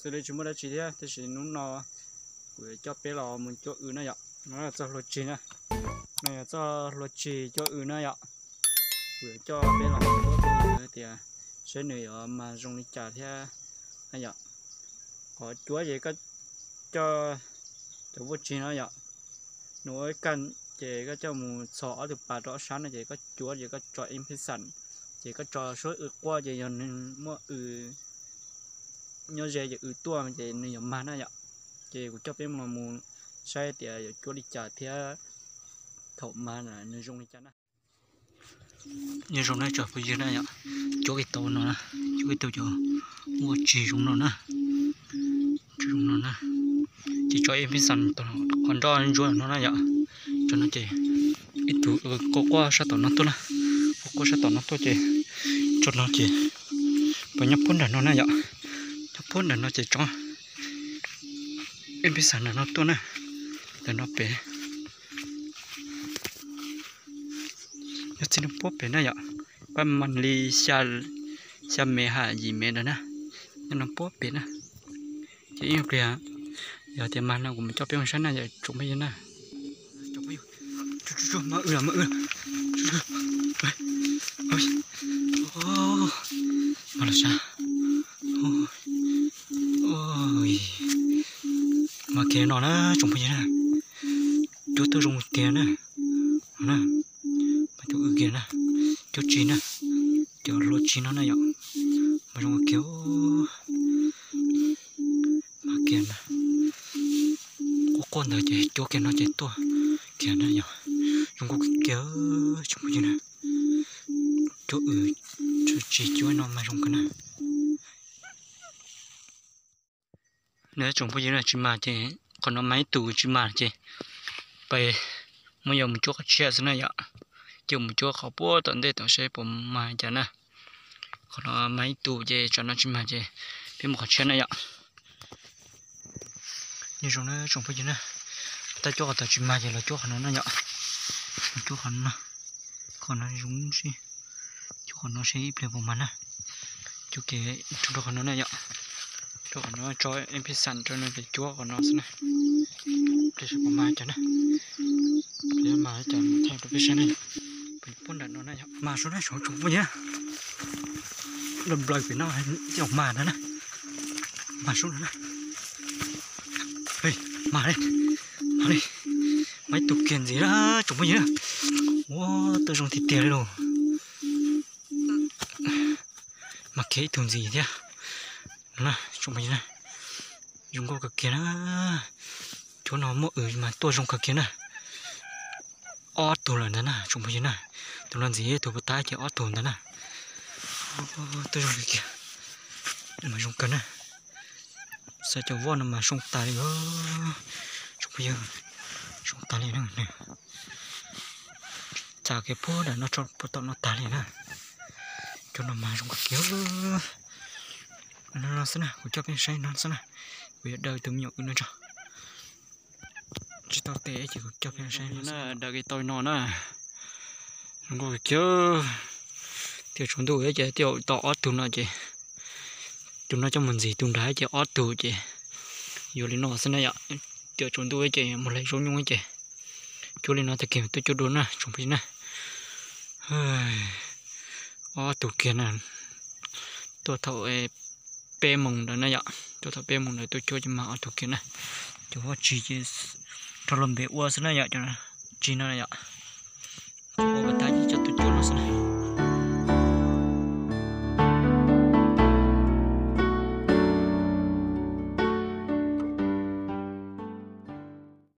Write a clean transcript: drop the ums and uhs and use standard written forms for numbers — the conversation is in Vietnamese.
từ đây chúng mới đã chỉ thế thì chỉ nún nó của cho bé lò mình cho này ạ nó là cho lột chỉ này này là cho lột chỉ cho này ạ của cho bé lò cho thì sẽ này mà dùng đi trả theo này ạ có chúa gì có cho vô chỉ nó ạ nói cần chỉ có cho một sọ được bà rõ sáng này chỉ có chúa gì có cho em phải sẵn chỉ có cho số qua chỉ nên mua nhớ gì tua mà chỉ nên mà nó ạ chỉ của cho bé mà muốn sai thì chúa đi trả theo thầu mà là nên dùng đi trả nè như dùng này cho bây giờ này ạ chúa cái tàu nó chúa cái tàu cho mua chỉ dùng nó nè chỉ dùng nó nè chỉ cho em phải sẵn còn cho anh chúa nó này ạ cho nó chỉ ít thứ có qua sao tao nó tốt nè có qua sao tao nó tốt chỉ cho nó chỉ và nhập vốn là nó này ạ nhập vốn là nó chỉ cho em biết sản là nó tốt nè để nó bé nó chỉ nó bóp bé này ạ và mình đi xa mẹ hạ gì mẹ đó nè nó bóp bé nè chỉ yêu kìa giờ thì mà nó cũng cho bé sáng này giờ chúng bây giờ nè chúng bây giờ mà ôi mà là sao ôi mà kia nó đó chúng bây giờ nè chú tôi dùng tiền nè nè mà chú kia nè chú chi nè chú lô chi nó nè vậy mà dùng kéo mà kia nè có con nào chị chú kia nó chết to kia nè vậy dùng cái kéo chúng bây giờ nè chú chú chi chú nó mà dùng cái nè nếu chúng bây giờ là chỉ mà chị còn nó máy tù chỉ mà chị bây bây giờ mình cho cái xe thế này ạ chứ mình choเขาbố tận đây tận xe bấm mà chả nè còn nó máy tù chị cho nó chỉ mà chị bên một cái xe này ạ như chúng nó bây giờ nè ta cho cái chỉ mà chị là cho nó này ạ cho nó còn nó giống gì cho nó sẽ ít lên một màn nè cho cái chúng nó còn nó này ạ cho nó cho em phải sẵn cho nó phải chúa của nó thế này để cho con mai cho nó để mà cho theo cái phía này mình buôn đặt nó này mà số này số chúng với nhá đầm lời của nó hay dòng mà nữa nè mà số nữa nè đây mà đây mấy tục kiện gì đó chúng với nhá wow tôi dùng thịt tiền rồi mà kế thường gì thế nè chúng mình nè dùng có cái kia nó chỗ nó mua mà tôi dùng cái kia nè ót tù lần đó nè chúng mình nè tù lần gì tù bắt tay chỉ ót tù đó nè tôi dùng cái kia mà dùng cái nè sao cho vốn mà dùng tay đi chúng bây giờ dùng tay này nè chả cái phố để nó cho bắt tao nó tay này nè cho nó mà dùng cái kia nó sẽ nào của cho cái say nó sẽ nào bây giờ đời tụi nhậu nó cho chỉ tao té chỉ cho cái say nó đời cái tôi nó nè rồi chứ thì chúng tôi ấy chỉ tiêu tỏ tụi nó chỉ tụi nó cho mình gì tụi đá chỉ ót tụi chỉ dù lên nó sẽ này ạ tiêu chúng tôi ấy chỉ một lấy số nhung ấy chỉ chú lên nó thì kìm tôi cho đốn nè chúng biết nè ót tụi kia nè tôi thầu bê mông đó này ạ cho thằng bê mông này tôi cho mà ở thuộc kia này cho họ chỉ cho làm bê uo thế này ạ cho nó chỉ nó này ạ ô bắt tay